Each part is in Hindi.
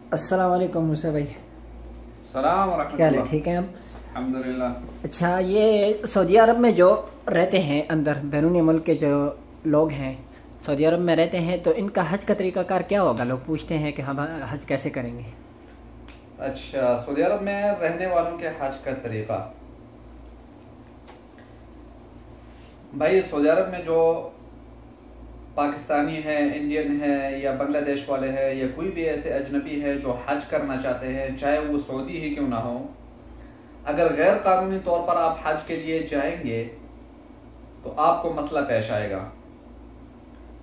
अस्सलाम वालेकुम मूसा भाई। सलाम व क्या हाल है, रहमतुल्लाह। ठीक हैं आप? अल्हम्दुलिल्लाह। अच्छा, ये सऊदी अरब में जो रहते हैं अंदर बैरूनी मुल्क के जो लोग हैं, सऊदी अरब में रहते हैं, तो इनका हज का तरीक़ाकार क्या होगा? लोग पूछते हैं कि हम हज कैसे करेंगे। अच्छा, सऊदी अरब में रहने वालों के हज का तरीका। भाई सऊदी अरब में जो पाकिस्तानी है, इंडियन है या बांग्लादेश वाले हैं या कोई भी ऐसे अजनबी है जो हज करना चाहते हैं, चाहे वो सऊदी ही क्यों ना हो, अगर गैर कानूनी तौर पर आप हज के लिए जाएंगे तो आपको मसला पेश आएगा।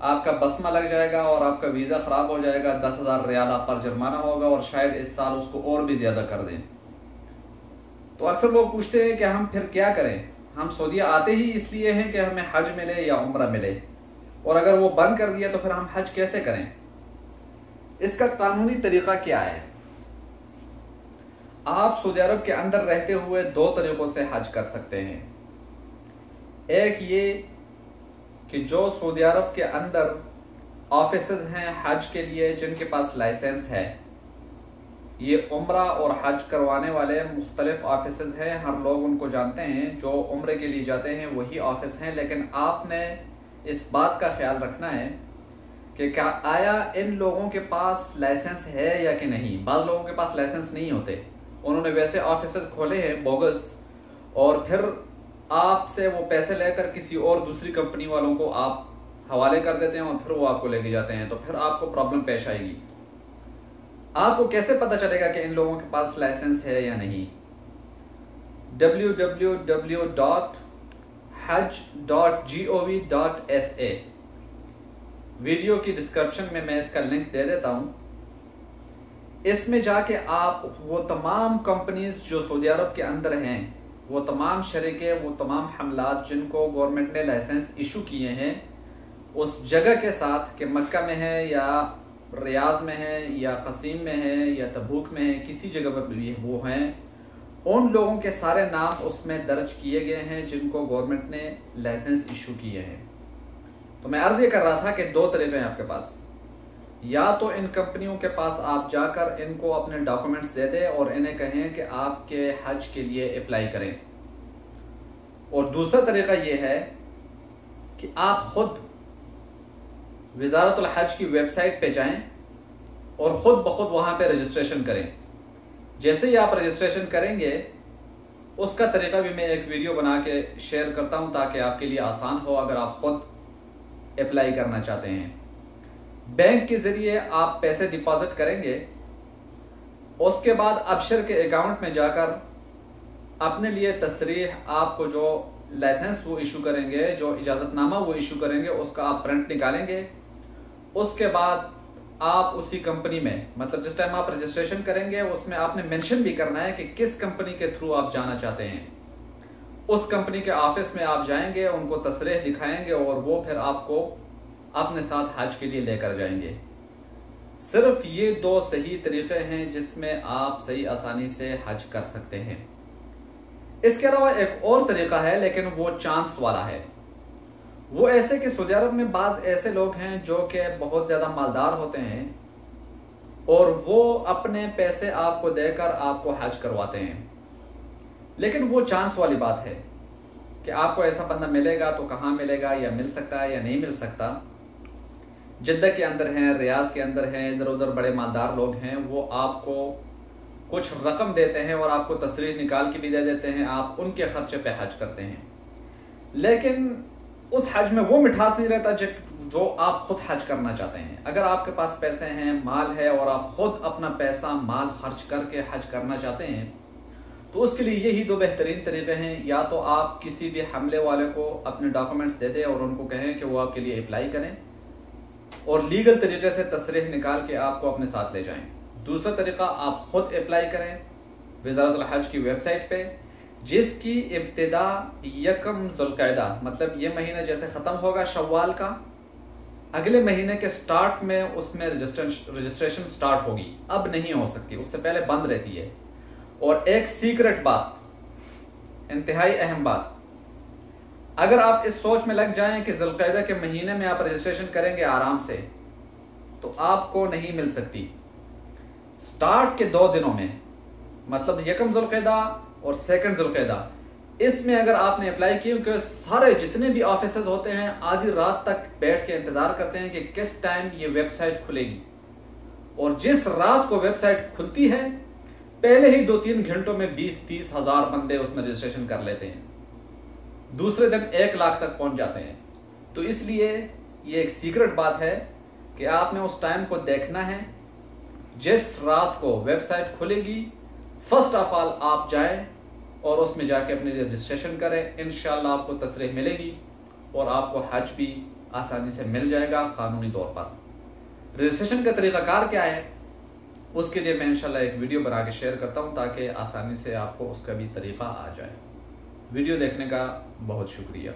आपका बसमा लग जाएगा और आपका वीज़ा ख़राब हो जाएगा। 10,000 रियाल आप पर जुर्माना होगा और शायद इस साल उसको और भी ज़्यादा कर दें। तो अक्सर लोग पूछते हैं कि हम फिर क्या करें। हम सऊदी आते ही इसलिए हैं कि हमें हज मिले या उम्रा मिले, और अगर वो बंद कर दिया तो फिर हम हज कैसे करें। इसका कानूनी तरीका क्या है? आप सऊदी अरब के अंदर रहते हुए दो तरीकों से हज कर सकते हैं। एक ये कि जो सऊदी अरब के अंदर ऑफिसेज हैं हज के लिए, जिनके पास लाइसेंस है, ये उम्रा और हज करवाने वाले मुख्तलिफ ऑफिसेज हैं, हर लोग उनको जानते हैं। जो उम्रे के लिए जाते हैं वही ऑफिस हैं, लेकिन आपने इस बात का ख्याल रखना है कि क्या आया इन लोगों के पास लाइसेंस है या कि नहीं। बाज़ लोगों के पास लाइसेंस नहीं होते, उन्होंने वैसे ऑफिसेज खोले हैं बोगस, और फिर आपसे वो पैसे लेकर किसी और दूसरी कंपनी वालों को आप हवाले कर देते हैं और फिर वो आपको लेके जाते हैं। तो फिर आपको प्रॉब्लम पेश आएगी। आपको कैसे पता चलेगा कि इन लोगों के पास लाइसेंस है या नहीं? www.hajj.gov.sa वीडियो की डिस्क्रिप्शन में मैं इसका लिंक दे देता हूं। इसमें जाके आप वो तमाम कंपनीज जो सऊदी अरब के अंदर हैं, वो तमाम शरीके, वो तमाम हमलात जिनको गवर्नमेंट ने लाइसेंस इशू किए हैं उस जगह के साथ, कि मक्का में है या रियाज में है या कसीम में है या तबूक में है, किसी जगह पर भी वो हैं, उन लोगों के सारे नाम उसमें दर्ज किए गए हैं जिनको गवर्नमेंट ने लाइसेंस इशू किए हैं। तो मैं अर्ज ये कर रहा था कि दो तरीके हैं आपके पास। या तो इन कंपनियों के पास आप जाकर इनको अपने डॉक्यूमेंट्स दे दें और इन्हें कहें कि आपके हज के लिए अप्लाई करें, और दूसरा तरीका यह है कि आप खुद वज़ारतुल हज की वेबसाइट पे जाएं और ख़ुद ब खुद वहाँ पे रजिस्ट्रेशन करें। जैसे ही आप रजिस्ट्रेशन करेंगे, उसका तरीका भी मैं एक वीडियो बना के शेयर करता हूँ ताकि आपके लिए आसान हो अगर आप ख़ुद अप्लाई करना चाहते हैं। बैंक के ज़रिए आप पैसे डिपॉजिट करेंगे, उसके बाद अबशर के अकाउंट में जाकर अपने लिए तसरीह, आपको जो लाइसेंस वो इशू करेंगे, जो इजाज़तनामा वो इशू करेंगे, उसका आप प्रिंट निकालेंगे। उसके बाद आप उसी कंपनी में, मतलब जिस टाइम आप रजिस्ट्रेशन करेंगे उसमें आपने मेंशन भी करना है कि किस कंपनी के थ्रू आप जाना चाहते हैं। उस कंपनी के ऑफिस में आप जाएंगे, उनको तसरीह दिखाएंगे और वो फिर आपको अपने साथ हज के लिए लेकर जाएंगे। सिर्फ ये दो सही तरीके हैं जिसमें आप सही आसानी से हज कर सकते हैं। इसके अलावा एक और तरीका है, लेकिन वो चांस वाला है। वो ऐसे कि सऊदी अरब में बाज़ ऐसे लोग हैं जो कि बहुत ज़्यादा मालदार होते हैं और वो अपने पैसे आपको देकर आपको हज करवाते हैं, लेकिन वो चांस वाली बात है कि आपको ऐसा बंदा मिलेगा तो कहाँ मिलेगा, या मिल सकता है या नहीं मिल सकता। जिद्दा के अंदर हैं, रियाज के अंदर हैं, इधर उधर बड़े मालदार लोग हैं, वो आपको कुछ रकम देते हैं और आपको तसरीह निकाल के भी दे देते हैं, आप उनके खर्चे पे हज करते हैं। लेकिन उस हज में वो मिठास नहीं रहता जो आप खुद हज करना चाहते हैं। अगर आपके पास पैसे हैं, माल है, और आप खुद अपना पैसा माल खर्च करके हज करना चाहते हैं, तो उसके लिए यही दो बेहतरीन तरीके हैं। या तो आप किसी भी हमले वाले को अपने डॉक्यूमेंट्स दे दें और उनको कहें कि वो आपके लिए अप्लाई करें और लीगल तरीके से तसरीह निकाल के आपको अपने साथ ले जाएं। दूसरा तरीका, आप खुद अप्लाई करें वज़ारतुल हज की वेबसाइट पे, जिसकी इब्तिदा 1 ज़ुल्क़अदा, मतलब ये महीना जैसे ख़त्म होगा शव्वाल का, अगले महीने के स्टार्ट में उसमें रजिस्ट्रेशन स्टार्ट होगी। अब नहीं हो सकती, उससे पहले बंद रहती है। और एक सीक्रेट बात, इंतहाई अहम बात, अगर आप इस सोच में लग जाएं कि ज़ुल्क़अदा के महीने में आप रजिस्ट्रेशन करेंगे आराम से, तो आपको नहीं मिल सकती। स्टार्ट के 2 दिनों में, मतलब यकम ज़ुल्क़िदा और सेकंड ज़ुल्क़िदा, इसमें अगर आपने अप्लाई किया, क्योंकि सारे जितने भी ऑफिसेज होते हैं आधी रात तक बैठ के इंतज़ार करते हैं कि किस टाइम ये वेबसाइट खुलेगी, और जिस रात को वेबसाइट खुलती है पहले ही 2-3 घंटों में 20-30 हज़ार बंदे उसमें रजिस्ट्रेशन कर लेते हैं, दूसरे दिन 1 लाख तक पहुंच जाते हैं। तो इसलिए ये एक सीक्रेट बात है कि आपने उस टाइम को देखना है, जिस रात को वेबसाइट खुलेगी फर्स्ट ऑफ ऑल आप जाएं और उसमें जाके अपने रजिस्ट्रेशन करें। इंशाल्लाह आपको तसरीह मिलेगी और आपको हज भी आसानी से मिल जाएगा कानूनी तौर पर। रजिस्ट्रेशन का तरीक़ाकार क्या है उसके लिए मैं इंशाल्लाह एक वीडियो बना के शेयर करता हूं ताकि आसानी से आपको उसका भी तरीक़ा आ जाए। वीडियो देखने का बहुत शुक्रिया।